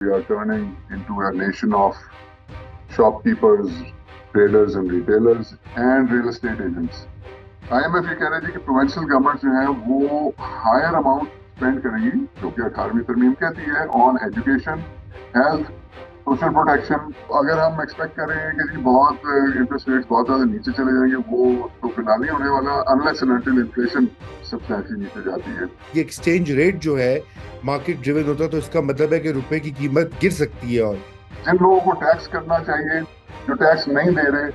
We are turning into a nation of shopkeepers, traders and retailers and real estate agents. IMF ये कह रही थी कि provincial government जो है वो हायर अमाउंट स्पेंड करेंगी, जो कि 18वीं तरमीम कहती है, on education, health, social protection. अगर हम एक्सपेक्ट करें कि जी बहुत इंटरेस्ट रेट्स बहुत ज्यादा नीचे चले जाएंगे, वो तो फिलहाल नहीं होने वाला unless and until inflation substantially नीचे जाती है। ये एक्सचेंज रेट जो है मार्केट ड्रिवन होता है, तो इसका मतलब है कि रुपए की कीमत गिर सकती है। और जिन लोगों को टैक्स करना चाहिए, जो टैक्स नहीं दे रहे,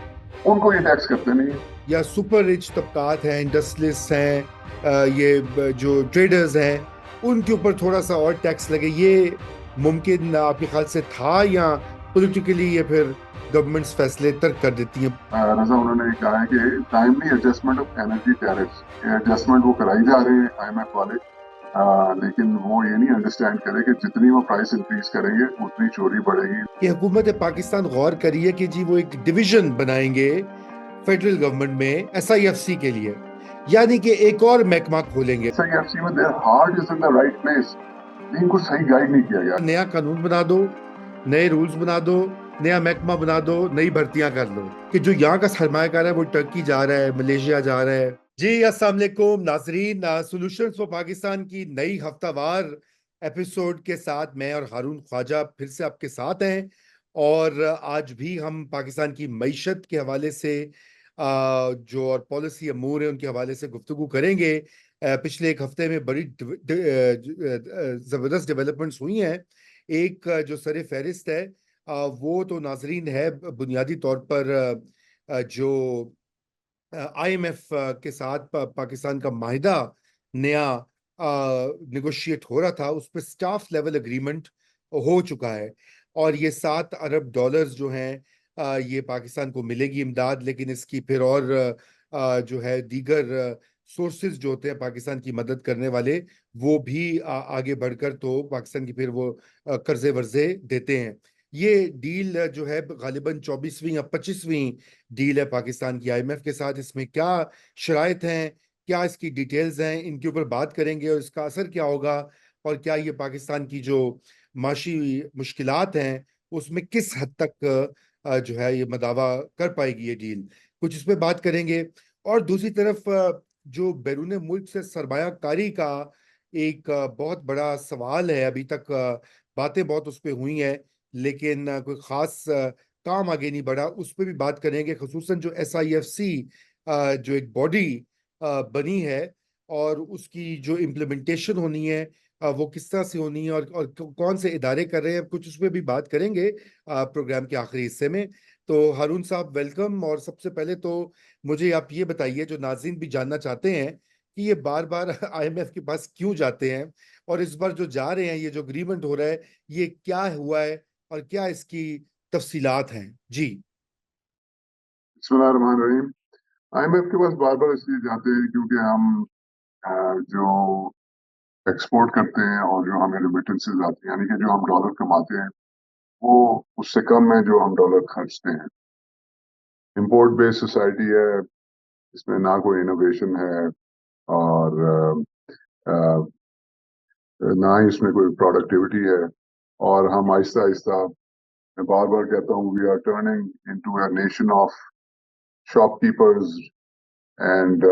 उनको ये टैक्स करते नहीं। या सुपर रिच तबकात हैं, इंडस्ट्रियलिस्ट हैं, जो ट्रेडर्स हैं, उनके ऊपर थोड़ा सा और टैक्स लगे, ये मुमकिन आपके ख्याल से था, या पॉलिटिकली ये फिर गवर्नमेंट्स फैसले तर्क कर देती हैं? रजा उन्होंने कहा है कि timely adjustment of energy tariffs, adjustment वो कराई जा रहे हैं आईएमएफ वाले। लेकिन वो ये नहीं अंडरस्टैंड करे कि जितनी वो प्राइस इंक्रीज करेंगे उतनी चोरी बढ़ेगी। कि हुकूमत पाकिस्तान गौर करी है कि जी वो एक डिवीजन बनाएंगे फेडरल गवर्नमेंट में एसआईएफसी के लिए, यानी कि एक और महकमा खोलेंगे। एसआईएफसी में their heart is in the right place, लेकिन कुछ सही गाइड नहीं किया गया। नया कानून बना दो, नए रूल्स बना दो, नया महकमा बना दो, नई भर्तियां कर लो कि जो यहाँ का सरमायाकार है वो टर्की जा रहा है, मलेशिया जा रहा है। जी अस्सलाम वालेकुम नाजरीन, सॉल्यूशंस फॉर पाकिस्तान की नई हफ्तावार एपिसोड के साथ मैं और हारून ख्वाजा फिर से आपके साथ हैं। और आज भी हम पाकिस्तान की मईशत के हवाले से जो और पॉलिसी अमूर है उनके हवाले से गुफ्तगू करेंगे। पिछले एक हफ्ते में बड़ी जबरदस्त डेवलपमेंट्स हुई हैं। एक जो सर फहरिस्त है, वो तो नाजरीन है बुनियादी तौर पर जो आईएमएफ के साथ पाकिस्तान का माहिदा नया निगोशिएट हो रहा था, उस पर स्टाफ लेवल एग्रीमेंट हो चुका है। और ये $7 अरब जो हैं, ये पाकिस्तान को मिलेगी इमदाद। लेकिन इसकी फिर और जो है दीगर सोर्सेज जो होते हैं पाकिस्तान की मदद करने वाले, वो भी आगे बढ़कर तो पाकिस्तान की फिर वो कर्जे वर्जे देते हैं। ये डील जो है गालिबन 24वीं या 25वीं डील है पाकिस्तान की आईएमएफ के साथ। इसमें क्या शराइत हैं, क्या इसकी डिटेल्स हैं, इनके ऊपर बात करेंगे और इसका असर क्या होगा, और क्या ये पाकिस्तान की जो माशी मुश्किलात हैं उसमें किस हद तक जो है ये मदावा कर पाएगी ये डील, कुछ इस पे बात करेंगे। और दूसरी तरफ जो बैरून मुल्क से सरमायाकारी का एक बहुत बड़ा सवाल है। अभी तक बातें बहुत उस पर हुई हैं, लेकिन कोई खास काम आगे नहीं बढ़ा। उस पर भी बात करेंगे, खसूसन जो एसआईएफसी जो एक बॉडी बनी है और उसकी जो इम्प्लीमेंटेशन होनी है, वो किस तरह से होनी है, और कौन से इदारे कर रहे हैं, कुछ उस पर भी बात करेंगे प्रोग्राम के आखिरी हिस्से में। तो हारून साहब वेलकम। और सबसे पहले तो मुझे आप ये बताइए, जो नाज़रीन भी जानना चाहते हैं कि ये बार बार आईएमएफ के पास क्यों जाते हैं, और इस बार जो जा रहे हैं, ये जो अग्रीमेंट हो रहा है, ये क्या हुआ है और क्या इसकी तफसीलात हैं? जी। बिस्मिल्लाहिर्रहमानिर्रहीम। आईएमएफ के पास बार बार इसलिए जाते हैं क्योंकि हम जो एक्सपोर्ट करते हैं और जो हमें रेमिटेंसेज आती हैं, यानी कि जो हम डॉलर कमाते हैं, वो उससे कम है जो हम डॉलर खर्चते हैं। इंपोर्ट बेस्ड सोसाइटी है, इसमें ना कोई इनोवेशन है और अ, ना ही इसमें कोई प्रोडक्टिविटी है। और हम आहिस्ता आहिस्ता, मैं बार बार कहता हूँ, we are turning into a nation of shopkeepers and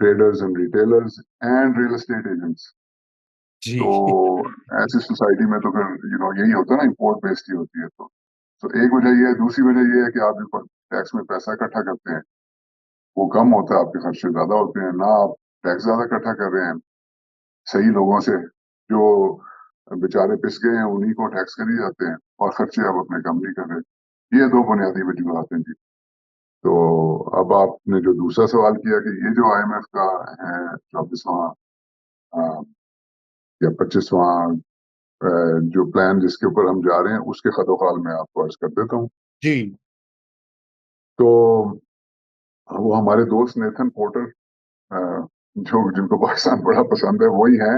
traders and retailers and real estate agents. तो जी। ऐसी सोसाइटी में तो फिर यही होता है ना, इंपोर्ट बेस्ड ही होती है। तो एक वजह ये है। दूसरी वजह ये है कि आप ऊपर टैक्स में पैसा इकट्ठा करते हैं, वो कम होता है, आपके खर्चे ज्यादा होते हैं। ना आप टैक्स ज्यादा इकट्ठा कर रहे हैं सही लोगों से, जो बेचारे पिस गए हैं उन्हीं को टैक्स कर ही जाते हैं, और खर्चे आप अपने कम नहीं कर रहे। ये दो बुनियादी वजूहत हैं जी। तो अब आपने जो दूसरा सवाल किया कि ये जो आईएमएफ का है 24वां या 25वां जो प्लान जिसके ऊपर हम जा रहे हैं, उसके खतोखाल मैं आपको अर्ज कर देता हूँ। जी। तो वो हमारे दोस्त नेथन पोर्टर, जो जिनको पाकिस्तान बड़ा पसंद है, वही है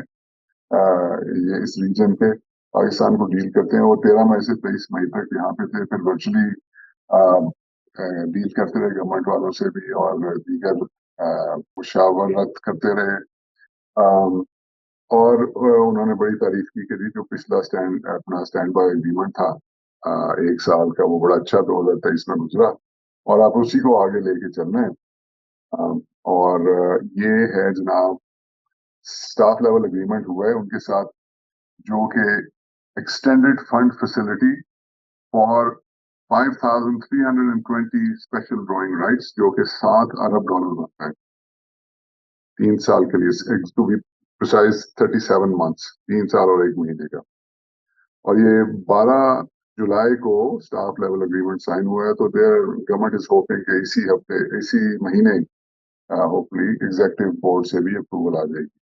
ये इस रीजन के पाकिस्तान को डील करते हैं। वो 13 मई से 23 मई तक यहाँ पे थे, फिर वर्चुअली डील करते रहे गवर्नमेंट वालों से भी, और दीगर मुशावरत करते रहे। और उन्होंने बड़ी तारीफ की कि जी जो पिछला स्टैंड बाय एग्रीमेंट था 1 साल का, वो बड़ा अच्छा 2023 में गुजरा और आप उसी को आगे लेके चल रहे हैं। और ये है जनाब, स्टाफ लेवल एग्रीमेंट हुआ है उनके साथ, जो कि extended fund facility for 5,320 special drawing rights, जो कि $7 अरब बनता है 3 साल के लिए, टू बी प्रिसाइज 37 मंथ्स, 3 साल और 1 महीने का। और ये 12 जुलाई को स्टाफ लेवल एग्रीमेंट साइन हुआ है, तो देयर गवर्नमेंट इज होपिंग कि इसी हफ्ते, इसी महीने होपफुली एग्जीक्यूटिव बोर्ड से भी अप्रूवल आ जाएगी।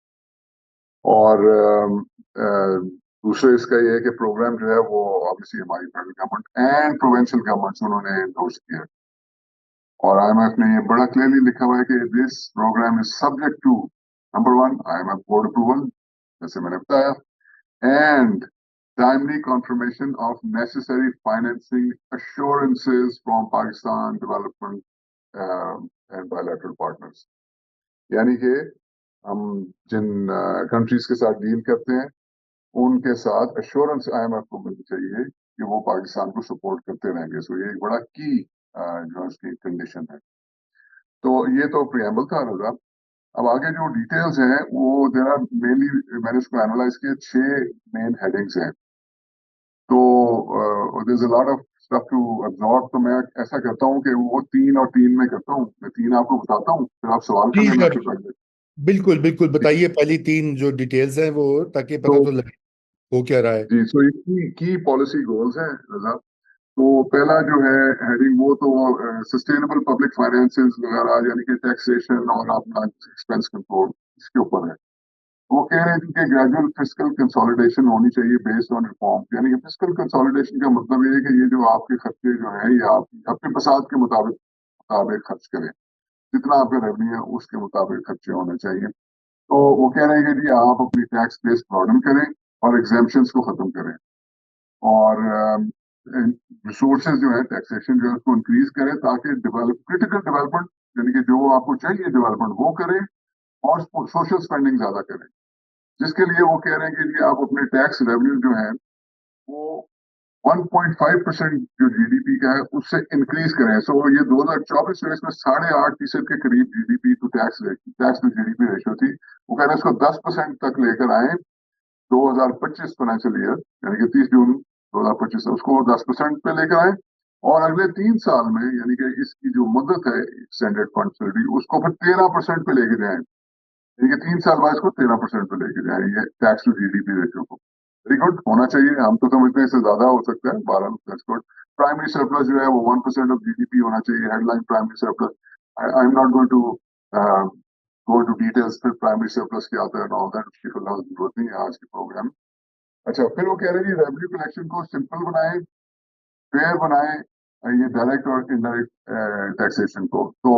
और दूसरे इसका ये है कि प्रोग्राम जो है वो ऑब्वियसली हमारी federal government and provincial governments उन्होंने एंडोर्स किया है। और आईएमएफ ने ये बड़ा क्लियरली लिखा हुआ है कि this program is subject to number 1 IMF board approval, जैसे मैंने बताया, and timely confirmation of necessary financing assurances from Pakistan development and bilateral partners। यानी कि हम जिन कंट्रीज के साथ डील करते हैं उनके साथ एश्योरेंस आईएमएफ को मिलनी चाहिए कि वो पाकिस्तान को सपोर्ट करते रहेंगे। सो ये एक बड़ा की जो है उसकी कंडीशन है। तो ये तो प्रियम्बल था रजा। अब आगे जो डिटेल्स हैं वो देर आर मेनली, मैंने उसको एनालाइज किया, 6 मेन हेडिंग्स हैं। तो there is a lot of stuff to absorb. तो मैं ऐसा करता हूँ कि वो 3 और 3 में करता हूँ, मैं 3 आपको बताता हूँ, फिर आप सवाल कर जी लेना सर, फिर पहले। बिल्कुल बिल्कुल बताइए पहली तीन जो डिटेल्स हैं वो, ताकि तो पता तो लगे हो क्या रहा है। जी, सो ये की पॉलिसी गोल्स हैं रजा। तो पहला जो है हेडिंग, वो तो सस्टेनेबल पब्लिक फाइनेंसेस वगैरह, यानी कि टैक्सेशन और अपना एक्सपेंस कंट्रोल, इसके ऊपर है। वो कह रहे थे कि ग्रेजुअल फिस्कल कंसोलिडेशन होनी चाहिए बेस्ड ऑन रिफॉर्म। यानी कि फिस्कल कंसोलिडेशन का मतलब ये है कि ये जो आपके खर्चे जो है ये आप अपने पसाद के मुताबिक मुताबिक खर्च करें, जितना आपका रेवेन्यू है उसके मुताबिक खर्चे होने चाहिए। तो वो कह रहे हैं कि जी आप अपनी टैक्स बेस ब्रॉडन करें और एग्जेम्पशंस को खत्म करें, और रिसोर्सेज जो है टैक्सेशन जो है उसको इंक्रीज करें, ताकि क्रिटिकल डेवलपमेंट, यानी कि जो आपको चाहिए डेवलपमेंट वो करें, और सोशल स्पेंडिंग ज्यादा करें। जिसके लिए वो कह रहे हैं कि जी आप अपने टैक्स रेवेन्यू जो है वो 1.5% जो जीडीपी का है उससे इंक्रीज करें। सो ये 2024 में 8.5% के करीब GDP to tax to GDP ratio थी। वो कह रहे हैं इसको 10% तक लेकर आए 2025 फाइनेंशियल ईयर, यानी कि 30 जून 2025 उसको 10% पे लेकर आए, और अगले 3 साल में, यानी कि इसकी जो मुद्दत है एक्सटेंडेड फंड फैसिलिटी, उसको फिर 13% पे लेके जाए। यानी कि 3 साल बाद इसको 13% पे लेके जाए, ये टैक्स टू जीडीपी रेशियो को। वेरी गुड, होना चाहिए। हम तो समझते हैं इससे ज्यादा हो सकता है, 12 दैट्स गुड। प्राइमरी सरप्लस जो है वो 1% ऑफ जीडीपी होना चाहिए, headline primary surplus. I am not going to go to details फिर प्राइमरी सरप्लस क्या आता है, ऑल दैट उसकी फिलहाल जरूरत नहीं है आज के प्रोग्राम। अच्छा, फिर वो कह रहे हैं कि रेवेन्यू कलेक्शन को सिंपल बनाए, फेयर बनाए, ये डायरेक्ट और इनडायरेक्ट टैक्सेशन को। तो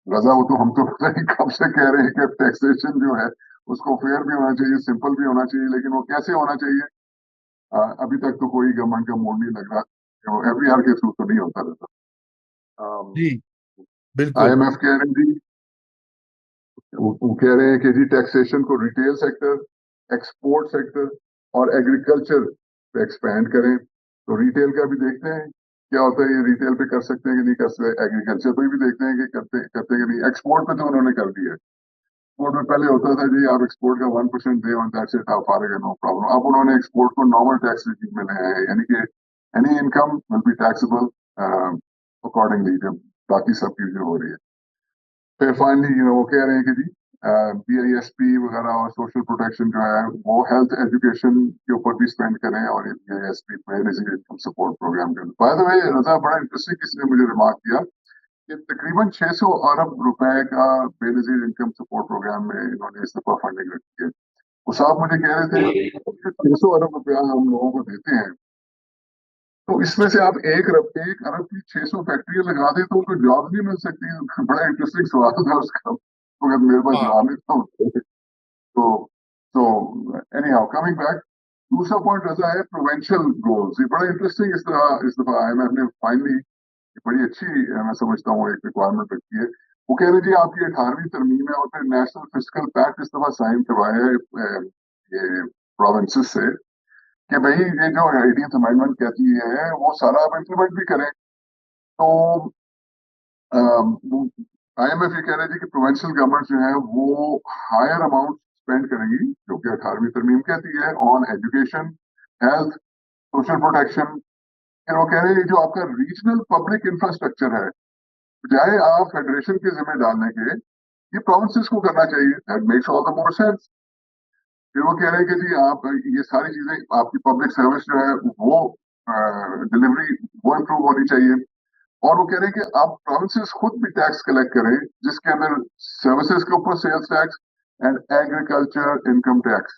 रजा, वो तो हम तो पता नहीं कब से कह रहे हैं कि टैक्सेशन जो है उसको फेयर भी होना चाहिए, सिंपल भी होना चाहिए, लेकिन वो कैसे होना चाहिए अभी तक तो कोई गवर्नमेंट का मूड नहीं लग रहा। एफबीआर के थ्रू तो नहीं होता रहता। जी बिल्कुल। आईएमएफ कह रहे हैं जी, वो कह रहे हैं कि जी टैक्सेशन को रिटेल सेक्टर, एक्सपोर्ट सेक्टर और एग्रीकल्चर पे एक्सपैंड करें। तो रिटेल का भी देखते हैं क्या होता है, ये रिटेल पे कर सकते हैं कि नहीं कर सकते, एग्रीकल्चर पे भी देखते हैं कि करते करते कि नहीं। एक्सपोर्ट पे तो उन्होंने कर दिया है। एक्सपोर्ट में पहले होता था जी आप एक्सपोर्ट का 1% दे और दैट्स इट, आप फारेग, नो प्रॉब्लम। अब उन्होंने एक्सपोर्ट को नॉर्मल टैक्स रेजिम में लाया है, यानी कि any income will be taxable accordingly, जब बाकी सब चीजें हो रही है। फिर फाइनली वो कह रहे हैं कि जी बीआईएसपी वगैरह और सोशल प्रोटेक्शन जो है वो हेल्थ एजुकेशन के ऊपर भी स्पेंड करें, और ये BISP benefit income support program करें। बाय द वे रजा, बड़ा इंटरेस्टिंग किसी ने मुझे रिमार्क किया कि तकरीबन 600 अरब रुपए का बेनजीर इनकम सपोर्ट प्रोग्राम में इन्होंने इस दफा फंडिंग रखी है। वो साहब मुझे कह रहे थे 600 अरब रुपया हम लोगों को देते हैं, तो इसमें से आप 1 अरब की 600 फैक्ट्रियां लगा दें तो उनको जॉब नहीं मिल सकती। बड़ा इंटरेस्टिंग सवाल था उसका, मगर मेरे पास हाँ जवाब नहीं था। तो तो एनी हाउ, कमिंग बैक, दूसरा पॉइंट ऐसा है प्रोवेंशियल गोल्स। ये बड़ा इंटरेस्टिंग इस दफा आईएमएफ ने फाइनली बड़ी अच्छी मैं समझता हूँ एक रिक्वायरमेंट रखी है। वो कह रहे जी आपकी 18वीं तरमीम है और फिर नेशनल फिस्कल पैक्ट इस दफा साइन करवाया है ये प्रोविंसेस से कि भाई ये जो 18th अमेंडमेंट कहती है वो सारा आप इम्प्लीमेंट भी करें। तो आईएमएफ ये कह रहे थे कि प्रोविंशियल गवर्नमेंट जो है वो हायर अमाउंट स्पेंड करेंगी, जो कि 18वीं तरमीम कहती है, on education, health, social protection. फिर वो कह रहे हैं जो आपका रीजनल पब्लिक इंफ्रास्ट्रक्चर है, बजाय आप फेडरेशन के जिम्मे डालने के, ये प्रोविंसेस को करना चाहिए। That makes all the more sense. फिर वो कह रहे हैं कि जी आप ये सारी चीजें, आपकी पब्लिक सर्विस जो है वो डिलीवरी वो इम्प्रूव होनी चाहिए। और वो कह रहे हैं कि आप प्रोविंसेस खुद भी टैक्स कलेक्ट करें, जिसके अंदर सर्विसेज के ऊपर sales tax and agriculture income tax.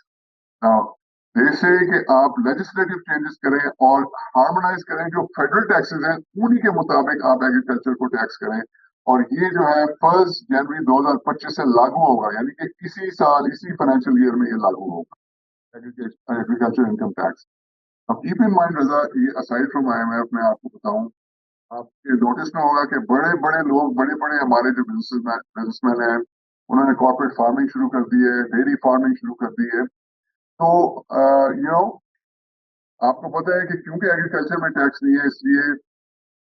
जैसे कि आप लेजिस्लेटिव चेंजेस करें और हार्मोनाइज करें जो फेडरल टैक्सेस हैं, उन्हीं के मुताबिक आप एग्रीकल्चर को टैक्स करें। और ये जो है 1 जनवरी 2025 से लागू होगा, यानी कि इसी साल इसी फाइनेंशियल ईयर में ये लागू होगा, एग्रीकल्चर इनकम टैक्स। अब कीप इन माइंड रजा, ये असाइड फ्रॉम आईएमएफ मैं आपको बताऊं, आपके नोटिस में होगा कि बड़े बड़े लोग, बड़े बड़े हमारे जो बिजनेसमैन हैं, उन्होंने कॉर्पोरेट फार्मिंग शुरू कर दी है, डेयरी फार्मिंग शुरू कर दी है। तो यू नो आपको पता है कि क्योंकि एग्रीकल्चर में टैक्स नहीं है, इसलिए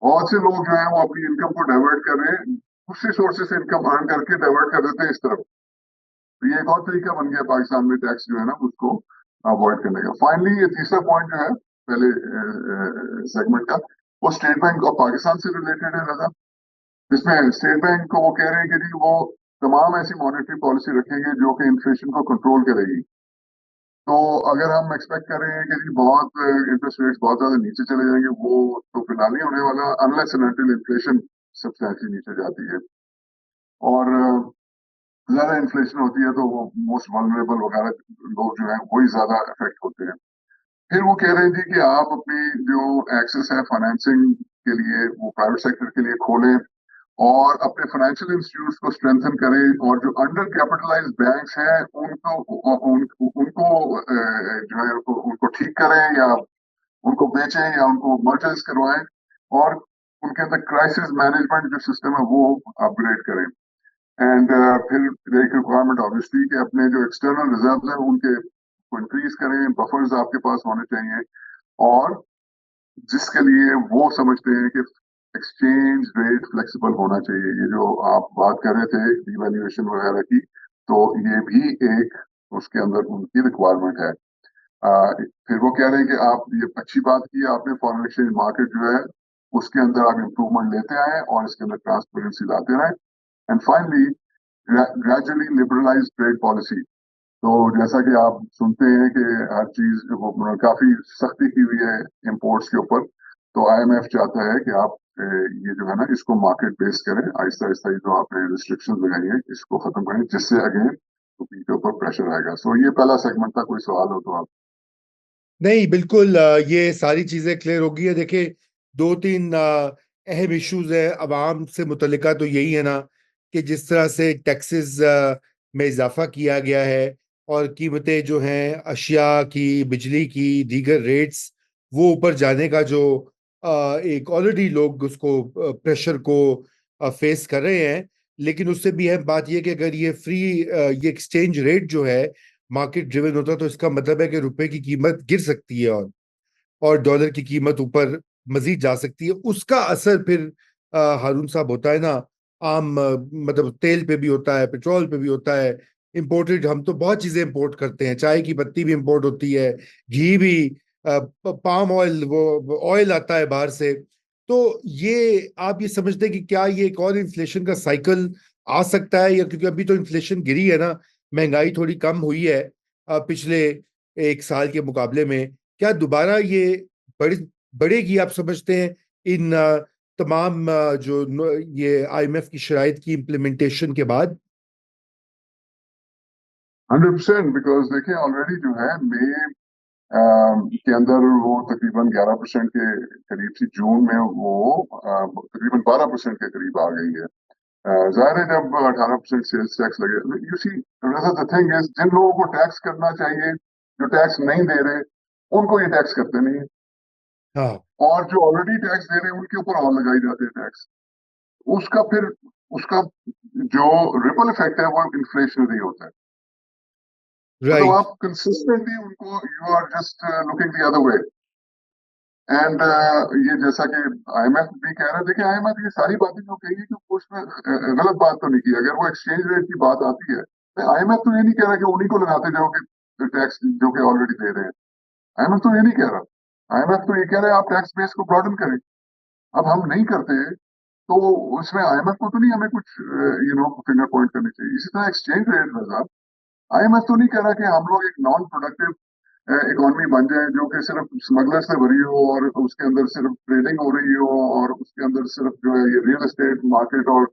बहुत से लोग जो है वो अपनी इनकम को डाइवर्ट कर रहे हैं, दूसरे सोर्सेस से इनकम अर्न करके डाइवर्ट कर देते हैं इस तरफ। तो ये एक और तरीका बन गया पाकिस्तान में टैक्स जो है ना उसको अवॉइड करने का। फाइनली ये तीसरा पॉइंट जो है पहले सेगमेंट का, वो स्टेट बैंक ऑफ पाकिस्तान से रिलेटेड है दादा। जिसमें स्टेट बैंक को वो कह रहे हैं कि जी वो तमाम ऐसी मॉनेटरी पॉलिसी रखेंगे जो कि इन्फ्लेशन को कंट्रोल करेगी। तो अगर हम एक्सपेक्ट कर रहे हैं कि जी बहुत इंटरेस्ट रेट्स बहुत ज्यादा नीचे चले जाएंगे, वो तो फिलहाल नहीं होने वाला, unless and until inflation substantially नीचे जाती है। और ज्यादा इन्फ्लेशन होती है तो वो मोस्ट वल्नरेबल वगैरह लोग जो है वही ज्यादा इफेक्ट होते हैं। फिर वो कह रहे थे कि आप अपनी जो एक्सेस है फाइनेंसिंग के लिए वो प्राइवेट सेक्टर के लिए खोलें और अपने फाइनेंशियल इंस्टीट्यूट्स को स्ट्रेंथन करें, और जो अंडर कैपिटलाइज बैंक्स हैं उनको जो है उनको ठीक करें या उनको बेचें या उनको मर्जर्स करवाएं, और उनके अंदर क्राइसिस मैनेजमेंट जो सिस्टम है वो अपग्रेड करें। एंड फिर एक रिक्वायरमेंट ऑब्वियसली कि अपने जो एक्सटर्नल रिजर्व है उनके इंक्रीज करें, बफर्स आपके पास होने चाहिए। और जिसके लिए वो समझते हैं कि एक्सचेंज रेट फ्लेक्सिबल होना चाहिए, ये जो आप बात कर रहे थे डिवैल्यूएशन वगैरह की, तो ये भी एक उसके अंदर उनकी रिक्वायरमेंट है। फिर वो कह रहे हैं कि आप ये अच्छी बात की आपने, फॉरेन एक्सचेंज मार्केट जो है उसके अंदर आप इम्प्रूवमेंट लेते आए और इसके अंदर ट्रांसपेरेंसी लाते रहे। And finally gradually liberalise trade policy. तो जैसा कि आप सुनते हैं कि हर चीज वो काफी सख्ती की हुई है इंपोर्ट्स के ऊपर, तो आईएमएफ चाहता है कि आप ये जो है ना इसको मार्केट बेस करें, आहिस्ता आहिस्ता ये जो आपने रिस्ट्रिक्शंस लगाई है इसको खत्म करें, जिससे अगेन रुपये के ऊपर प्रेशर आएगा। सो ये पहला सेगमेंट था, कोई सवाल हो तो आप। नहीं, बिल्कुल ये सारी चीजें क्लियर होगी है। देखिए, दो तीन अहम इश्यूज है अवाम से मुतल्लिका, तो यही है ना कि जिस तरह से टैक्सेस में इजाफा किया गया है और कीमतें जो हैं अशिया की, बिजली की, दीगर रेट्स, वो ऊपर जाने का जो एक ऑलरेडी लोग उसको प्रेशर को फेस कर रहे हैं। लेकिन उससे भी अहम बात यह कि अगर ये ये एक्सचेंज रेट जो है मार्केट ड्रिवन होता, तो इसका मतलब है कि रुपए की कीमत गिर सकती है और डॉलर की कीमत ऊपर मजीद जा सकती है। उसका असर फिर हारून साहब होता है ना आम, मतलब तेल पे भी होता है, पेट्रोल पे भी होता है। इंपोर्टेड, हम तो बहुत चीजें इंपोर्ट करते हैं, चाय की पत्ती भी इंपोर्ट होती है, घी भी, पाम ऑयल, वो ऑयल आता है बाहर से। तो ये आप ये समझते हैं कि क्या ये एक और इन्फ्लेशन का साइकिल आ सकता है? या क्योंकि अभी तो इन्फ्लेशन गिरी है ना, महंगाई थोड़ी कम हुई है पिछले एक साल के मुकाबले में, क्या दोबारा ये बढ़ बढ़ेगी आप समझते हैं इन तमाम ये आईएमएफ की शराइत की इम्प्लीमेंटेशन के बाद? 100%, बिकॉज देखिए ऑलरेडी जो है मई के अंदर वो तकरीबन 11% के करीब थी, जून में वो तकरीबन 12% के करीब आ गई है। जाहिर है जब 18% सेल्स टैक्स लगे, you see the thing is जिन लोगों को टैक्स करना चाहिए, जो टैक्स नहीं दे रहे, उनको ये टैक्स करते नहीं है, हाँ। और जो ऑलरेडी टैक्स दे रहे हैं उनके ऊपर और लगाई जाते हैं टैक्स। उसका फिर उसका जो रिपल इफेक्ट है वो इन्फ्लेशनरी होता है। मतलब राइट। आप कंसिस्टेंटली उनको, you are just looking the other way. And ये जैसा कि आईएमएफ भी कह रहा है, देखिए आईएमएफ ये सारी बातें जो कही है कि वो उसमें गलत बात तो नहीं की। अगर वो एक्सचेंज रेट की बात आती है तो आईएमएफ तो ये नहीं कह रहा कि उन्हीं को लगाते जाओ कि टैक्स जो कि ऑलरेडी दे रहे हैं। आईएमएफ तो ये नहीं कह रहा। आईएमएफ तो ये कह रहा है आप टैक्स बेस को ब्रॉडन करें। अब हम नहीं करते तो उसमें आईएमएफ को तो नहीं हमें कुछ फिंगर पॉइंट करनी चाहिए। इसी तरह एक्सचेंज रेट, आईएमएफ तो नहीं कह रहा कि हम लोग एक नॉन प्रोडक्टिव इकोनॉमी बन जाए जो कि सिर्फ स्मगलर से भरी हो और उसके अंदर सिर्फ ट्रेडिंग हो रही हो और उसके अंदर सिर्फ जो है ये रियल एस्टेट मार्केट और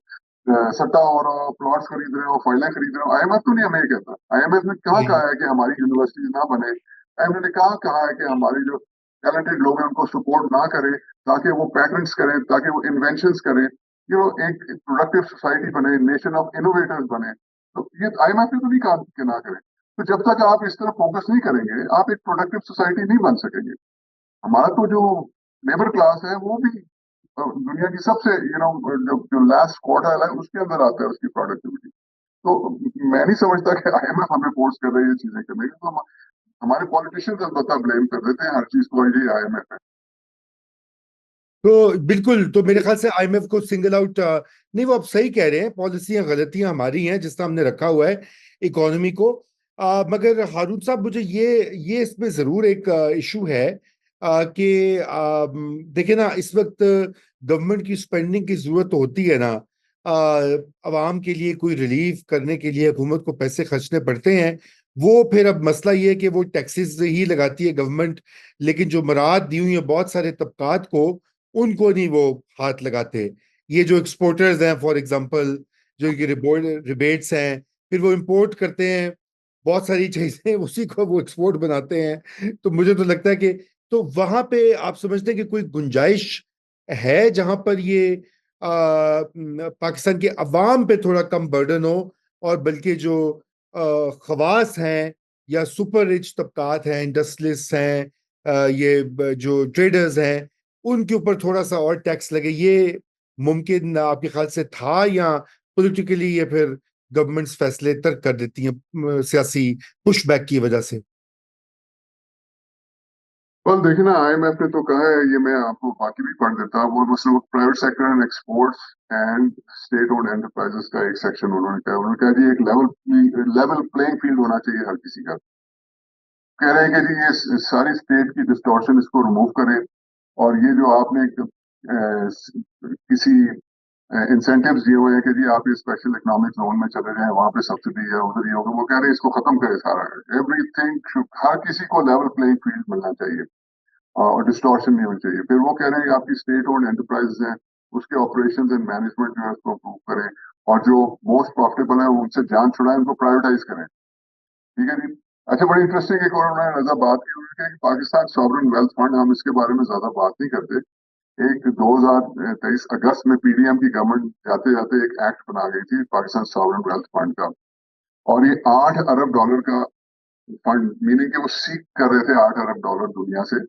सट्टा हो रहा हो, प्लॉट्स खरीद रहे हो, फाइलें खरीद रहे हो। आईएमएफ तो नहीं हमें ये कहता। आईएमएफ ने कहाँ जी। कहा है कि हमारी यूनिवर्सिटीज ना बने। आईएमएफ ने कहाँ कहा है कि हमारी जो टैलेंटेड लोग हैं उनको सपोर्ट ना करें ताकि वो पैटेंट्स करें, ताकि वो इन्वेंशंस करें, एक प्रोडक्टिव सोसाइटी बने, नेशन ऑफ इनोवेटर्स बने। तो ये आईएमएफ ने तो नहीं कहा कि ना करें। तो जब तक आप इस तरह फोकस नहीं करेंगे आप एक प्रोडक्टिव सोसाइटी नहीं बन सकेंगे। हमारा तो जो लेबर क्लास है वो भी दुनिया की सबसे जो लास्ट क्वार्टाइल है उसके अंदर आता है उसकी प्रोडक्टिविटी। तो मैं नहीं समझता कि आईएमएफ हमें फोर्स कर रही है ये चीजें करने की। तो हमारे पॉलिटिशियंस अलबत्ता ब्लेम कर देते हैं हर चीज को, ये आईएमएफ है। तो बिल्कुल, तो मेरे ख्याल से आईएमएफ को सिंगल आउट नहीं, वो आप सही कह रहे हैं, पॉलिसियां गलतियां हमारी हैं जिस तरह हमने रखा हुआ है इकोनॉमी को। मगर हारून साहब, मुझे ये इसमें जरूर एक इशू है कि देखिए ना, इस वक्त गवर्नमेंट की स्पेंडिंग की जरूरत होती है ना, आवाम के लिए कोई रिलीफ करने के लिए हुकूमत को पैसे खर्चने पड़ते हैं। वो फिर अब मसला ये है कि वो टैक्सेस ही लगाती है गवर्नमेंट, लेकिन जो मराद दी हुई है बहुत सारे तबकात को, उनको नहीं वो हाथ लगाते। ये जो एक्सपोर्टर्स हैं फॉर एग्जांपल, जो ये रिबेट्स हैं, फिर वो इंपोर्ट करते हैं बहुत सारी चीजें, उसी को वो एक्सपोर्ट बनाते हैं। तो मुझे तो लगता है कि तो वहां पे आप समझते हैं कि कोई गुंजाइश है जहां पर ये पाकिस्तान के अवाम पे थोड़ा कम बर्डन हो, और बल्कि जो खवास हैं या सुपर रिच तबकात हैं, इंडस्ट्रियलिस्ट हैं, जो ट्रेडर्स हैं, उनके ऊपर थोड़ा सा और टैक्स लगे, ये मुमकिन आपके ख्याल से था, या पॉलिटिकली ये फिर गवर्नमेंट्स फैसले तर्क कर देती हैं सियासी पुशबैक की वजह से? well, देखिए ना, आईएमएफ ने तो कहा है, ये मैं आपको बाकी भी पढ़ देता हूँ। वो मतलब private sector and exports and state owned enterprises का एक सेक्शन उन्होंने कहा जी एक लेवल प्लेइंग फील्ड होना चाहिए हर किसी का। कह रहे हैं कि जी ये सारी स्टेट की डिस्टॉर्शन इसको रिमूव करें। और ये जो आपने किसी इंसेंटिव्स दिए हुए हैं कि जी आप ये स्पेशल इकोनॉमिक जोन में चले जाएं, वहां पे सब्सिडी है, उधर ये होगा, वो कह रहे हैं इसको खत्म करें सारा। एवरीथिंग, हर किसी को लेवल प्लेइंग फील्ड मिलना चाहिए और डिस्टॉर्शन नहीं होनी चाहिए। फिर वो कह रहे हैं कि आपकी स्टेट ओन्ड एंटरप्राइजेस हैं, उसके ऑपरेशन एंड मैनेजमेंट जो है उसको इम्प्रूव करें, और जो मोस्ट प्रॉफिटेबल है उनसे जान छुड़ाएं, उनको प्राइवेटाइज करें। ठीक है जी। अच्छा, बड़ी इंटरेस्टिंग एक और उन्होंने नजर बात की, उन्होंने कहा कि पाकिस्तान सॉवरन वेल्थ फंड, हम इसके बारे में ज्यादा बात नहीं करते। एक 2023 अगस्त में पीडीएम की गवर्नमेंट जाते जाते एक एक्ट बना गई थी पाकिस्तान सॉवरन वेल्थ फंड का। और ये $8 अरब का फंड, मीनिंग कि वो सीख कर रहे थे $8 अरब दुनिया से।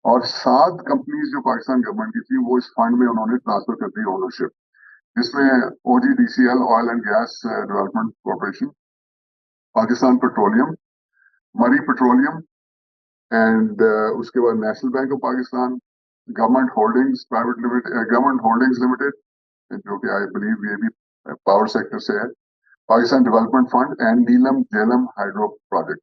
और 7 कंपनीज जो पाकिस्तान गवर्नमेंट की थी वो इस फंड में उन्होंने ट्रांसफर कर दी ओनरशिप, जिसमें OGDCL oil and gas development corporation, Pakistan petroleum, मरी पेट्रोलियम, एंड उसके बाद national bank of Pakistan, government holdings limited जो कि आई बिलीव ये भी पावर सेक्टर से है, Pakistan development fund and Neelam Jhelum hydro project.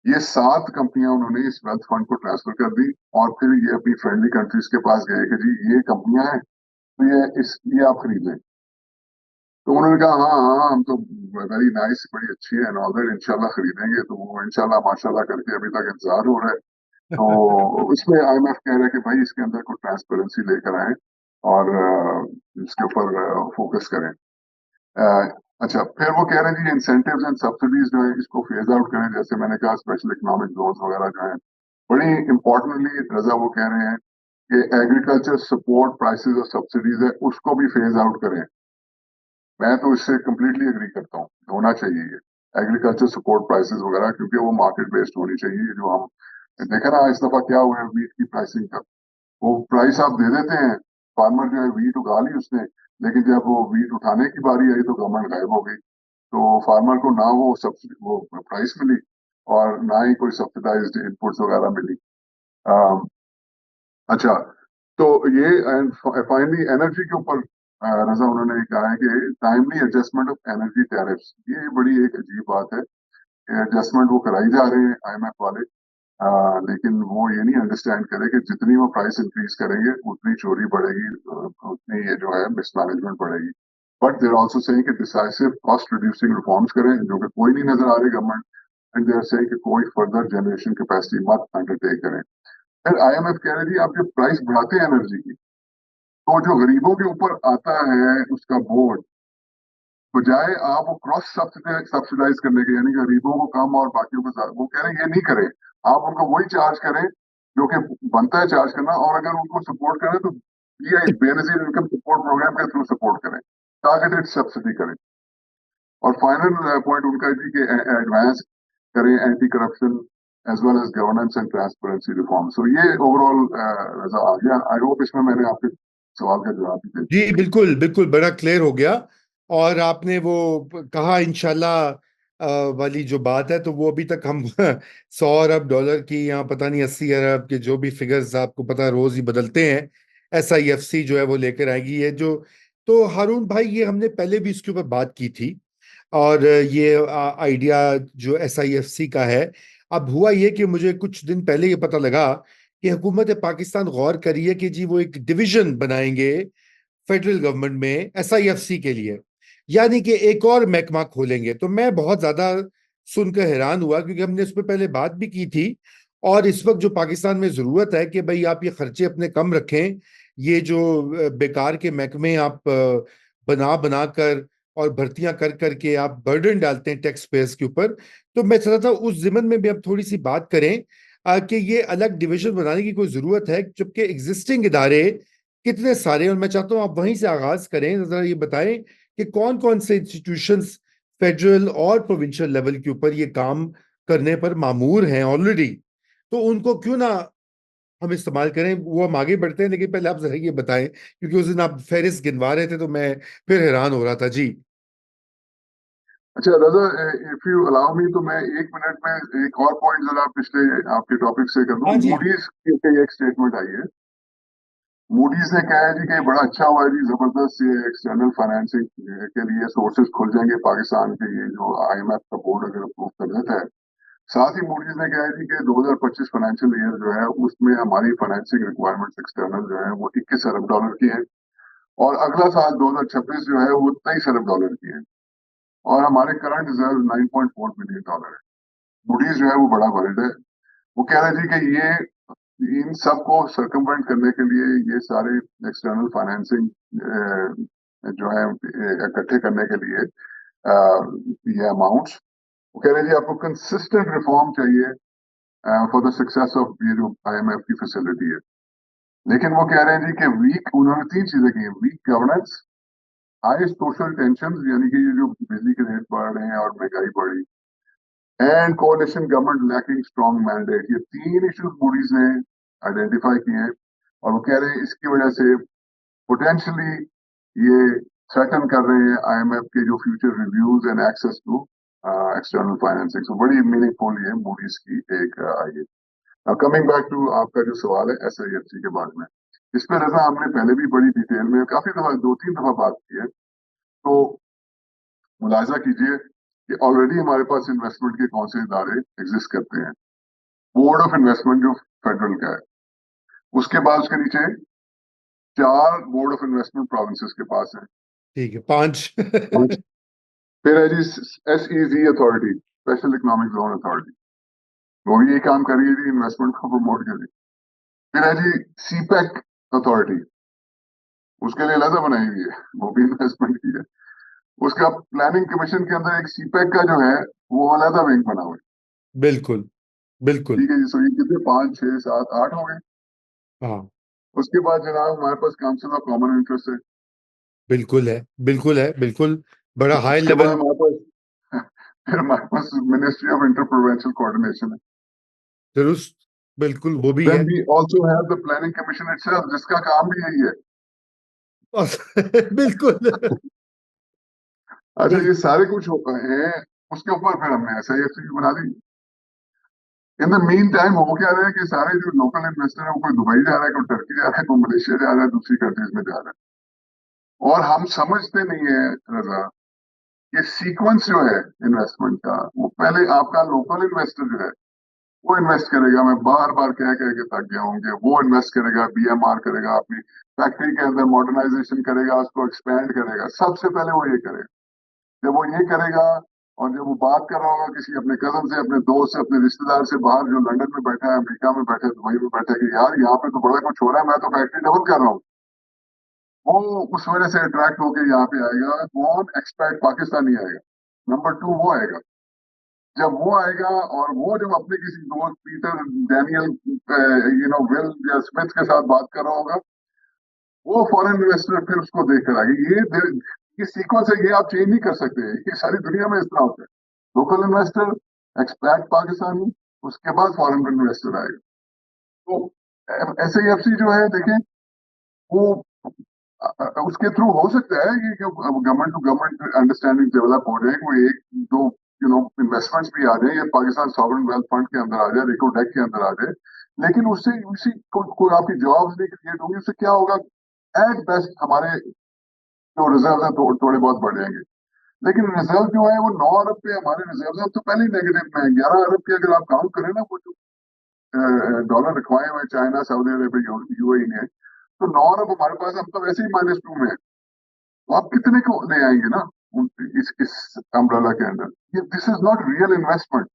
ये 7 कंपनियां उन्होंने इस वेल्थ फंड को ट्रांसफर कर दी। और फिर ये अपनी फ्रेंडली कंट्रीज के पास गए कि जी ये कंपनियां हैं तो ये आप खरीद लें। तो उन्होंने कहा हाँ हाँ हम तो वेरी नाइस, बड़ी अच्छी है, नॉर्दर्न इंशाल्लाह खरीदेंगे। तो वो इंशाल्लाह माशाल्लाह करके अभी तक इंतजार हो रहा है। तो उसमें आईएमएफ कह रहा है कि भाई इसके अंदर कोई ट्रांसपेरेंसी लेकर आए और इसके ऊपर फोकस करें। अच्छा, फिर वो कह रहे हैं जी इंसेंटिव्स एंड सब्सिडीज जो है इसको फेज आउट करें, जैसे मैंने कहा स्पेशल इकोनॉमिक जोन वगैरह जो है। बड़ी इंपॉर्टेंटली रजा वो कह रहे हैं कि एग्रीकल्चर सपोर्ट प्राइसेस और सब्सिडीज है उसको भी फेज आउट करें। मैं तो इससे कंप्लीटली एग्री करता हूँ, होना चाहिए ये एग्रीकल्चर सपोर्ट प्राइसेस वगैरह, क्योंकि वो मार्केट बेस्ड होनी चाहिए। जो हम देखा ना इस दफा क्या हुआ है वीट की प्राइसिंग का, वो प्राइस आप दे देते हैं, फार्मर जो है वीट उगा ली उसने, लेकिन जब वो वीट उठाने की बारी आई तो गवर्नमेंट गायब हो गई। तो फार्मर को ना वो सब्सिडी वो प्राइस मिली और ना ही कोई सब्सिडाइज्ड इनपुट्स वगैरह मिली। अम, अच्छा, तो ये एंड फाइनली एनर्जी के ऊपर रजा उन्होंने कहा है कि timely adjustment of energy tariffs, ये बड़ी एक अजीब बात है। एडजस्टमेंट वो कराई जा रहे हैं आईएमएफ वाले, लेकिन वो ये नहीं अंडरस्टैंड करे कि जितनी वो प्राइस इंक्रीज करेंगे उतनी चोरी बढ़ेगी, उतनी ये जो है मिसमैनेजमेंट बढ़ेगी। बट देर ऑल्सो सेइंग कि डिसाइसिव कॉस्ट रिड्यूसिंग रिफॉर्म्स करें, जो कि कोई नहीं नजर आ रही गवर्नमेंट। एंड देर सेइंग कि कोई फर्दर जनरेशन कैपेसिटी मत अंडरटेक करें। फिर आईएमएफ कह रही थी आप जब प्राइस बढ़ाते हैं एनर्जी की, तो जो गरीबों के ऊपर आता है उसका बोझ, बजाय आप वो क्रॉस सब्सिडाइज करने के, यानी गरीबों को कम और बाकियों को ज्यादा, वो कह रहे हैं ये नहीं करें। आप उनको वही चार्ज करें जो कि बनता है चार्ज करना, और अगर उनको सपोर्ट करें तो ये बेनजीर इनकम सपोर्ट प्रोग्राम के थ्रू सपोर्ट करें, टारगेटेड सब्सिडी करें। और फाइनल पॉइंट उनका है जी कि एडवांस करें anti corruption as well as governance and transparency reform. So ये ओवरऑल रजा आ गया। आई होप इसमें मैंने आपके सवाल का जवाब भी दे दिया। जी बिल्कुल बिल्कुल, बड़ा क्लियर हो गया। और आपने वो कहा इंशाल्लाह वाली जो बात है, तो वो अभी तक हम 100 अरब डॉलर की, या पता नहीं 80 अरब के, जो भी फिगर्स आपको पता है, रोज ही बदलते हैं। SIFC जो है वो लेकर आएगी ये जो। तो हारून भाई, ये हमने पहले भी इसके ऊपर बात की थी। और ये आइडिया जो SIFC का है, अब हुआ ये कि मुझे कुछ दिन पहले ये पता लगा कि हुकूमत पाकिस्तान गौर करी है कि जी वो एक डिवीजन बनाएंगे फेडरल गवर्नमेंट में SIFC के लिए, यानी कि एक और महकमा खोलेंगे। तो मैं बहुत ज्यादा सुनकर हैरान हुआ, क्योंकि हमने इस पर पहले बात भी की थी। और इस वक्त जो पाकिस्तान में जरूरत है कि भाई आप ये खर्चे अपने कम रखें, ये जो बेकार के महकमे आप बना बना कर और भर्तियां कर करके आप बर्डन डालते हैं टैक्स पेयर्स के ऊपर। तो मैं चाहता था उस जिम्न में भी अब थोड़ी सी बात करें कि ये अलग डिवीजन बनाने की कोई जरूरत है, जबकि एग्जिस्टिंग इदारे कितने सारे। और मैं चाहता हूं आप वहीं से आगाज करें, जरा ये बताएं कि कौन कौन से इंस्टीट्यूशंस फेडरल और प्रोविंशियल लेवल के ऊपर ये काम करने पर मामूर हैं ऑलरेडी। तो उनको क्यों ना हम इस्तेमाल करें। वो हम आगे बढ़ते हैं, लेकिन पहले आप जरा ये बताएं, क्योंकि उस दिन आप फेरिस्त गिनवा रहे थे तो मैं फिर हैरान हो रहा था जी। अच्छा रजा, इफ यू अलाउ मी तो मैं 1 मिनट में एक और पॉइंट जरा पिछले आपके टॉपिक से कर दूं। हाँ जी। मूडीज की एक स्टेटमेंट आई है। मूडीज ने कहा है जी कि बड़ा अच्छा हुआ है जी, जबरदस्त ये एक्सटर्नल फाइनेंसिंग के लिए सोर्सेज खुल जाएंगे पाकिस्तान के, ये जो आईएमएफ का बोर्ड अगर अप्रूव कर देता है। साथ ही मूडीज ने कहा है जी कि 2025 फाइनेंशियल ईयर जो है उसमें हमारी फाइनेंसिंग रिक्वायरमेंट्स एक्सटर्नल जो है वो 21 अरब डॉलर की है, और अगला साल 2026 जो है वो 23 अरब डॉलर की है, और हमारे करंट रिजर्व 9.4 बिलियन डॉलर है। मूडीज जो है वो बड़ा वर्ल्ड है। वो कह रहे थे कि ये इन सब को सर्कमवेंट करने के लिए ये सारे एक्सटर्नल फाइनेंसिंग जो है इकट्ठे करने के लिए ये अमाउंट्स, वो कह रहे हैं जी आपको कंसिस्टेंट रिफॉर्म चाहिए फॉर द सक्सेस ऑफ ये जो आईएमएफ की फैसिलिटी है। लेकिन वो कह रहे हैं जी कि वीक, उन्होंने 3 चीजें की हैं: weak governance, high social tension, यानी कि ये जो बिजली के रेट बढ़ रहे हैं और महंगाई बढ़ी, and कोalition government lacking strong mandate. ये 3 इश्यूज मूडीज ने आइडेंटिफाई किए हैं, और वो कह रहे हैं इसकी वजह से पोटेंशियली ये थ्रेटन कर रहे हैं आईएमएफ के जो future reviews and access to external financing. So बड़ी मीनिंगफुल ये मूडीज की एक आई है। कमिंग बैक टू आपका जो सवाल है SIFC के बारे में, इस पर रजा हमने पहले भी बड़ी डिटेल में काफी दफा, 2-3 दफा बात की है। तो मुलाजा कीजिए कि ऑलरेडी हमारे पास इन्वेस्टमेंट के कौन से इदारे एग्जिस्ट करते हैं। बोर्ड ऑफ इन्वेस्टमेंट जो फेडरल का है, उसके बाद उसके नीचे 4 बोर्ड ऑफ इन्वेस्टमेंट प्रोविंसेस के पास है। ठीक है, 5। फिर है जी SEZ authority, special economic zone authority, वो भी यही काम कर रही है जी, इन्वेस्टमेंट को प्रमोट कर रही है। फिर है जी CPEC अथॉरिटी, उसके लिए अलग बनाई हुई है, वो भी इन्वेस्टमेंट की है। उसका प्लानिंग कमीशन के अंदर एक CPEC का जो है वो अलग विंग बना हुआ है। बिल्कुल बिल्कुल। ठीक है जी, सो ये कितने, 5, 6, 7, 8 हो गए। हाँ उसके बाद जनाब हमारे पास काउंसिल ऑफ कॉमन इंटरेस्ट है। बिल्कुल है, बिल्कुल है, बिल्कुल। बड़ा हाई उसके बाद लेवल। हमारे पास फिर हमारे पास ministry of inter provincial coordination है। दुरुस्त, बिल्कुल वो भी देन है। We also have the planning commission itself, जिसका काम भी यही है बिल्कुल। अच्छा, ये बिल्कुल। सारे कुछ हैं, उसके ऊपर फिर हमने SIFC बना दी। इन द मीन टाइम हो क्या रहा है कि सारे जो लोकल इन्वेस्टर है वो कोई दुबई जा रहा है, कोई टर्की जा रहा है, कोई मलेशिया जा रहा है, दूसरी कंट्रीज में जा रहा है, और हम समझते नहीं है रजा, ये सीक्वेंस जो है इन्वेस्टमेंट का, वो पहले आपका लोकल इन्वेस्टर जो है वो इन्वेस्ट करेगा। मैं बार बार कह कह के थक गया हूँ कि वो इन्वेस्ट करेगा, BMR करेगा, अपनी फैक्ट्री के अंदर मॉडर्नाइजेशन करेगा, उसको एक्सपेंड करेगा, सबसे पहले वो ये करेगा। जब वो ये करेगा, और जब वो बात कर रहा होगा किसी अपने कजन से, अपने दोस्त से, अपने रिश्तेदार से बाहर जो लंदन में बैठा है, अमेरिका में बैठा है, दुबई में बैठा है, कि यार यहाँ पे तो बड़ा कुछ हो रहा है, मैं तो फैक्ट्री डबल कर रहा हूँ, वो उस वजह से अट्रैक्ट होकर यहाँ पे आएगा। कौन? एक्सपैट पाकिस्तानी आएगा, नंबर 2 वो आएगा। जब वो आएगा और वो जब अपने किसी दोस्त पीटर, डैनियल, विल या स्मिथ के साथ बात कर रहा होगा, वो फॉरेन इन्वेस्टर फिर उसको देखकर आगे। ये सीक्वेंस है, ये आप चेंज नहीं कर सकते, ये सारी दुनिया में इस तरह होता है। लोकल इन्वेस्टर, एक्सपैट पाकिस्तानी, उसके बाद फॉरेन इन्वेस्टर आएगा। तो SIFC जो है देखें, वो उसके थ्रू हो सकता है कि government to government understanding develop हो जाए, कोई एक दो इन्वेस्टमेंट्स भी आ जाए, या पाकिस्तान सॉवरेन वेल्थ फंड के अंदर आ जाए, रिको डेक के अंदर आ जाए। लेकिन उससे उसी कोई आपकी जॉब्स नहीं क्रिएट होंगी, उससे क्या होगा? एट बेस्ट हमारे जो रिजर्व है थोड़े बहुत बढ़ जाएंगे। लेकिन रिजर्व जो है वो 9 अरब पे हमारे रिजर्व है, तो पहले ही नेगेटिव में है। 11 अरब के अगर आप काउंट करें ना, वो जो डॉलर रखवाए हुए हैं चाइना, सऊदी अरेबिया, UAE ने, तो 9 अरब हमारे पास, हम तो वैसे ही -2 में है। तो आप कितने को ले आएंगे ना इस अम्ब्रेला के अंदर? ये this is not real investment,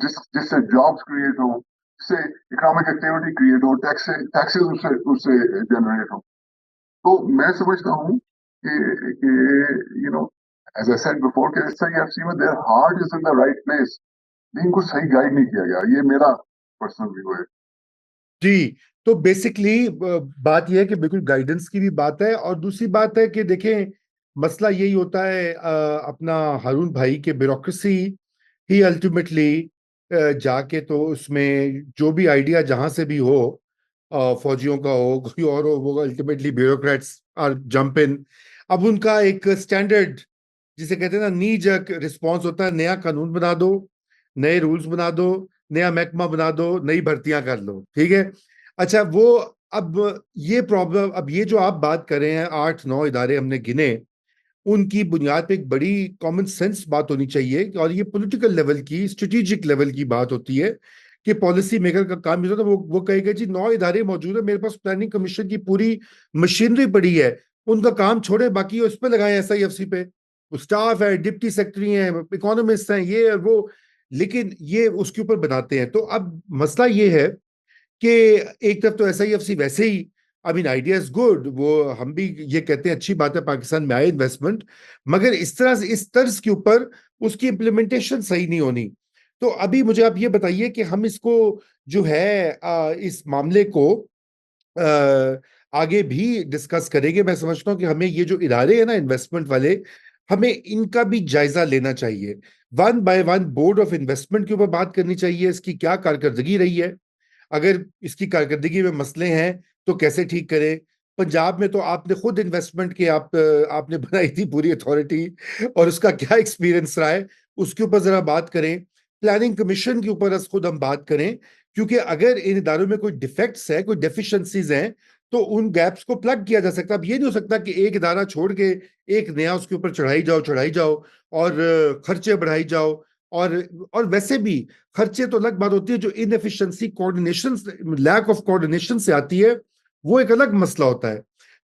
जिससे जॉब्स क्रिएट हो, जिससे इकोनॉमिक एक्टिविटी क्रिएट हो, टैक्सेस उससे उससे जनरेट हो। तो मैं समझता हूँ कि एज आई सेड बिफोर, कि SIFC में their heart is in the right place, लेकिन कुछ सही गाइड नहीं किया गया। ये मेरा पर्सनल व्यू है। जी। तो बेसिकली बात यह है कि बिल्कुल गाइडेंस की भी बात है, और दूसरी बात है कि देखें, मसला यही होता है, अपना हारून भाई के ब्यूरोक्रेसी ही अल्टीमेटली जाके तो उसमें जो भी आइडिया जहां से भी हो, फौजियों का हो कोई और हो, वो ultimately bureaucrats are jump in. अब उनका एक स्टैंडर्ड, जिसे कहते हैं ना, नी जर्क रिस्पॉन्स होता है, नया कानून बना दो, नए रूल्स बना दो, नया महकमा बना दो, नई भर्तियां कर लो, ठीक है। अच्छा, वो अब ये प्रॉब्लम, अब ये जो आप बात कर रहे हैं, 8-9 इदारे हमने गिने, उनकी बुनियाद पे एक बड़ी कॉमन सेंस बात होनी चाहिए, और ये पॉलिटिकल लेवल की, स्ट्रेटेजिक लेवल की बात होती है, कि पॉलिसी मेकर का काम ये होता है, वो कहेगा जी 9 इदारे मौजूद है, मेरे पास प्लानिंग कमीशन की पूरी मशीनरी पड़ी है, उनका काम छोड़े, बाकी उस पर लगाए SIFC पे। स्टाफ है, डिप्टी सेक्रेटरी हैं, इकोनॉमिस्ट हैं, ये और वो, लेकिन ये उसके ऊपर बनाते हैं। तो अब मसला ये है कि एक तरफ तो SIFC वैसे ही, I mean idea is good, वो हम भी ये कहते हैं अच्छी बात है पाकिस्तान में आए इन्वेस्टमेंट, मगर इस तरह से, इस तर्ज के ऊपर उसकी इम्प्लीमेंटेशन सही नहीं होनी। तो अभी मुझे आप ये बताइए कि हम इसको जो है, इस मामले को अ, आगे भी डिस्कस करेंगे। मैं समझता हूँ कि हमें ये जो इदारे हैं ना इन्वेस्टमेंट वाले, हमें इनका भी जायजा लेना चाहिए, one by one board of investment के ऊपर बात करनी चाहिए, इसकी क्या कारकर्दगी रही है, अगर इसकी कारकर्दगी में मसले हैं तो कैसे ठीक करें। पंजाब में तो आपने खुद इन्वेस्टमेंट के, आपने बनाई थी पूरी अथॉरिटी, और उसका क्या एक्सपीरियंस रहा है, उसके ऊपर जरा बात करें। प्लानिंग कमीशन के ऊपर अस खुद हम बात करें, क्योंकि अगर इन इदारों में कोई डिफेक्ट्स है, कोई डेफिशिएंसीज हैं, तो उन गैप्स को प्लग किया जा सकता है। अब ये नहीं हो सकता कि एक इदारा छोड़ के एक नया उसके ऊपर चढ़ाई जाओ, और खर्चे बढ़ाई जाओ, और और वैसे भी खर्चे तो अलग बात होती है, जो inefficiency, coordination, lack of coordination से आती है, वो एक अलग मसला होता है।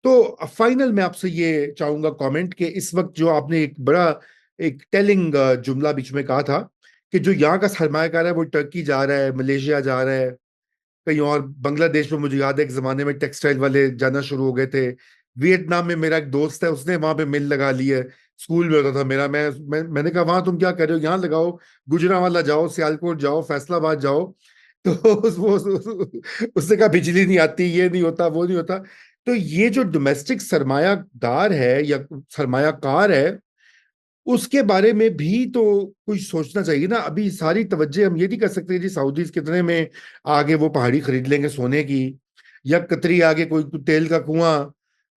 तो फाइनल में आपसे ये चाहूंगा कमेंट, कि इस वक्त जो आपने एक बड़ा, एक टेलिंग जुमला बीच में कहा था, कि जो यहाँ का सरमायाकार है वो टर्की जा रहा है, मलेशिया जा रहा है, कहीं और बांग्लादेश में, मुझे याद है एक जमाने में टेक्सटाइल वाले जाना शुरू हो गए थे। वियतनाम में मेरा एक दोस्त है, उसने वहां पे मिल लगा ली है, स्कूल में होता था मेरा, मैंने कहा वहां तुम क्या कर रहे हो, यहाँ लगाओ, गुजरांवाला जाओ, सियालकोट जाओ, फैसलाबाद जाओ। तो उसने कहा बिजली नहीं आती, ये नहीं होता, वो नहीं होता। तो ये जो डोमेस्टिक सरमायादार है या सरमायाकार है, उसके बारे में भी तो कुछ सोचना चाहिए ना। अभी सारी तवज्जो हम ये नहीं कर सकते जी सऊदीज कितने में आगे वो पहाड़ी खरीद लेंगे सोने की, या कतरी आगे कोई तेल का कुआं,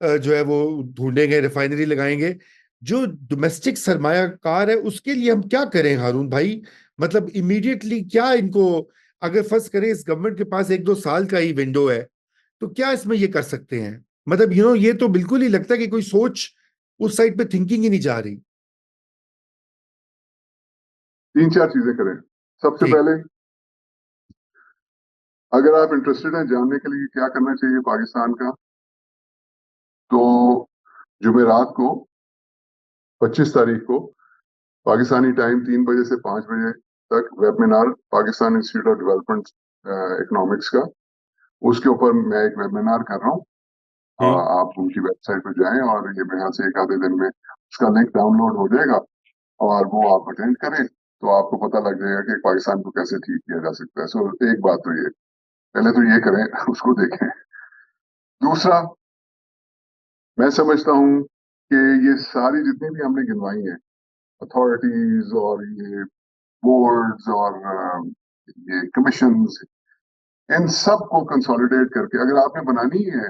जो है वो ढूंढेंगे, रिफाइनरी लगाएंगे। जो डोमेस्टिक सरमायाकार है उसके लिए हम क्या करें हारून भाई? मतलब इमीडिएटली क्या इनको, अगर फर्स्ट करें इस गवर्नमेंट के पास 1-2 साल का ही विंडो है, तो क्या इसमें ये कर सकते हैं? मतलब ये तो बिल्कुल ही लगता है कि कोई सोच उस साइड पे थिंकिंग ही नहीं जा रही। 3-4 चीजें करें। सबसे ठीक। पहले, अगर आप इंटरेस्टेड हैं जानने के लिए क्या करना चाहिए पाकिस्तान का, तो जुमेरात को 25 तारीख को पाकिस्तानी टाइम 3 बजे से 5 बजे तक webinar Pakistan institute of development economics का, उसके ऊपर मैं एक वेबिनार कर रहा हूँ। हम्म। आप उनकी वेबसाइट पर जाएं और ये मेरे ख्याल से एक आधे दिन में उसका लिंक डाउनलोड हो जाएगा और वो आप अटेंड करें तो आपको पता लग जाएगा कि पाकिस्तान को कैसे ठीक किया जा सकता है। सो एक बात तो ये, पहले तो ये करें, उसको देखें। दूसरा, मैं समझता हूँ कि ये सारी जितनी भी हमने गिनवाई हैं, अथॉरिटीज और ये बोर्ड्स और ये कमीशंस, इन सब को कंसोलिडेट करके अगर आपने बनानी ही है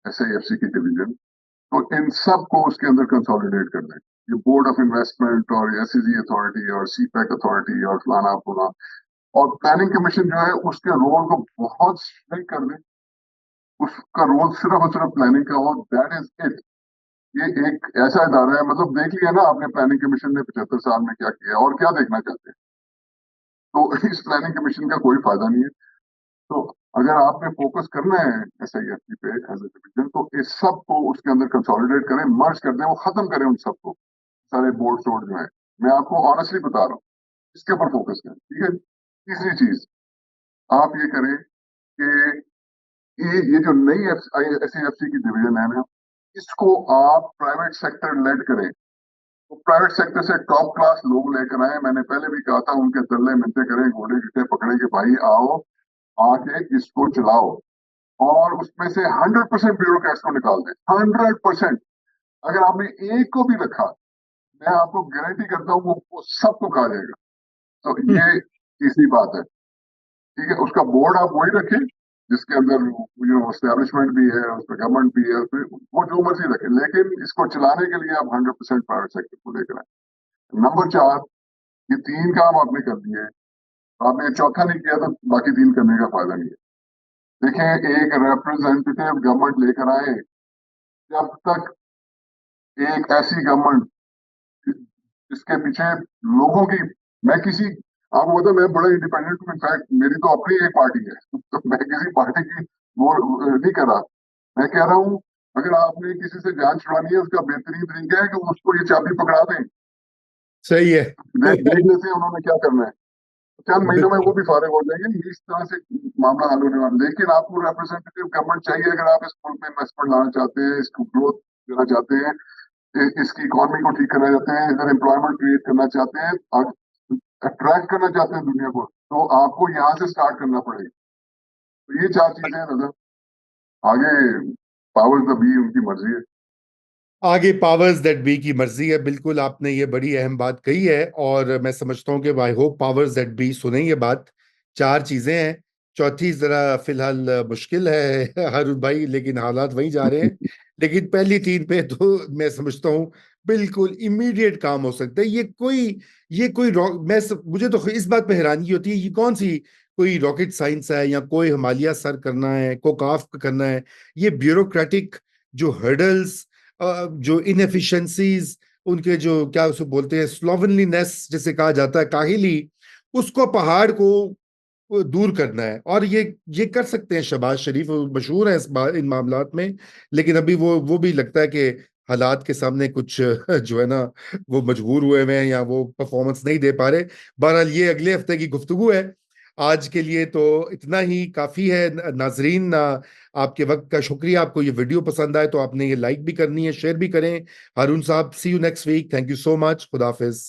SIFC की डिवीजन, तो इन सब को उसके अंदर कंसोलिडेट कर दें। ये बोर्ड ऑफ इन्वेस्टमेंट और SEZ अथॉरिटी और CPEC अथॉरिटी और फलाना फुला और प्लानिंग कमीशन जो है उसके रोल को बहुत स्ट्रिक्ट कर दें। उसका रोल सिर्फ और सिर्फ प्लानिंग का हो, दैट इज इट। ये एक ऐसा इदारा है, मतलब देख लिया ना आपने प्लानिंग कमीशन ने 75 साल में क्या किया और क्या देखना चाहते हैं। तो इस प्लानिंग कमीशन का कोई फायदा नहीं है। तो अगर आपने फोकस करना है SIFC पे एज ए डिवीजन, तो इस सब को उसके अंदर कंसोलिडेट करें, मर्ज कर दें, वो खत्म करें उन सबको, सारे बोर्ड शोर्ड जो है। मैं आपको ऑनेस्टली बता रहा हूँ, इसके ऊपर फोकस करें, ठीक है। तीसरी चीज आप ये करें कि ये जो नई SIFC की डिवीजन है ना, इसको आप प्राइवेट सेक्टर लेड करें। तो प्राइवेट सेक्टर से टॉप क्लास लोग लेकर आए। मैंने पहले भी कहा था, उनके तरले मिलते करें, घोड़े गिट्टे पकड़े के भाई आओ, आके इसको चलाओ। और उसमें से 100% ब्यूरोक्रेट्स को निकाल दें, 100%। अगर आपने एक को भी रखा, मैं आपको गारंटी करता हूँ वो सबको खा जाएगा। तो ये तीसरी बात है, ठीक है। उसका बोर्ड आप वही रखें जिसके अंदर एस्टेब्लिशमेंट भी है, उसमें गवर्नमेंट भी है, उसमें वो जो मर्जी रखें, लेकिन इसको चलाने के लिए आप 100% प्राइवेट सेक्टर को लेकर आए। नंबर 4, ये 3 काम आपने कर दिए, आपने चौथा नहीं किया तो बाकी 3 करने का फायदा नहीं है। देखें, एक रिप्रेजेंटेटिव गवर्नमेंट लेकर आए, जब तक एक ऐसी गवर्नमेंट इसके पीछे लोगों की, मैं किसी, आपको पता है मैं बड़ा इंडिपेंडेंट हूँ, इनफैक्ट मेरी तो अपनी एक पार्टी है, तो मैं किसी पार्टी की वो नहीं कर रहा। मैं कह रहा हूँ, अगर आपने किसी से जान छुड़ानी है, उसका बेहतरीन तरीका है कि उसको ये चाबी पकड़ा दें। सही है। देख लेते हैं उन्होंने क्या करना है, चंद महीनों में वो बिल्कुल। भी फारिग हो जाएंगे। इस तरह से मामला हल होने वाला। लेकिन आपको रिप्रेजेंटेटिव गवर्नमेंट चाहिए अगर आप इस मुल्क में इन्वेस्टमेंट लाना चाहते हैं, इसको ग्रोथ देना चाहते हैं, इसकी इकोनॉमी को ठीक करना चाहते हैं, इधर एम्प्लॉयमेंट क्रिएट करना चाहते हैं, अट्रैक्ट करना चाहते हैं दुनिया को, तो आपको यहाँ से स्टार्ट करना पड़ेगा। तो ये 4 चीजें हैं नजर। आगे पावर्स द बी, उनकी मर्जी है। आगे पावर्स दैट बी की मर्जी है, बिल्कुल आपने ये बड़ी अहम बात कही है, और मैं समझता हूँ कि I hope powers that be सुने ये बात। 4 चीजें हैं, चौथी जरा फिलहाल मुश्किल है हारून भाई, लेकिन हालात वहीं जा रहे हैं। लेकिन पहली 3 पे तो मैं समझता हूँ बिल्कुल इमीडिएट काम हो सकता है। मुझे तो इस बात पे हैरानी होती है, ये कौन सी कोई रॉकेट साइंस है या कोई हिमालय सर करना है, कोकाफ करना है? ये ब्यूरोक्रेटिक जो हर्डल्स, जो इनएफिशिएंसीज, उनके जो क्या उसको बोलते हैं, स्लोवनलीनेस जिसे कहा जाता है, काहिली, उसको पहाड़ को दूर करना है। और ये कर सकते हैं शहबाज शरीफ, वो मशहूर है इन मामलात में। लेकिन अभी वो भी लगता है कि हालात के सामने कुछ जो है ना, वो मजबूर हुए हैं या वो परफॉर्मेंस नहीं दे पा रहे। बहरहाल ये अगले हफ्ते की गुफ्तगू है। आज के लिए तो इतना ही काफी है नाजरीन। आपके वक्त का शुक्रिया। आपको ये वीडियो पसंद आए तो आपने ये लाइक भी करनी है, शेयर भी करें। हारून साहब, see you next week. Thank you so much. खुदा हाफिज।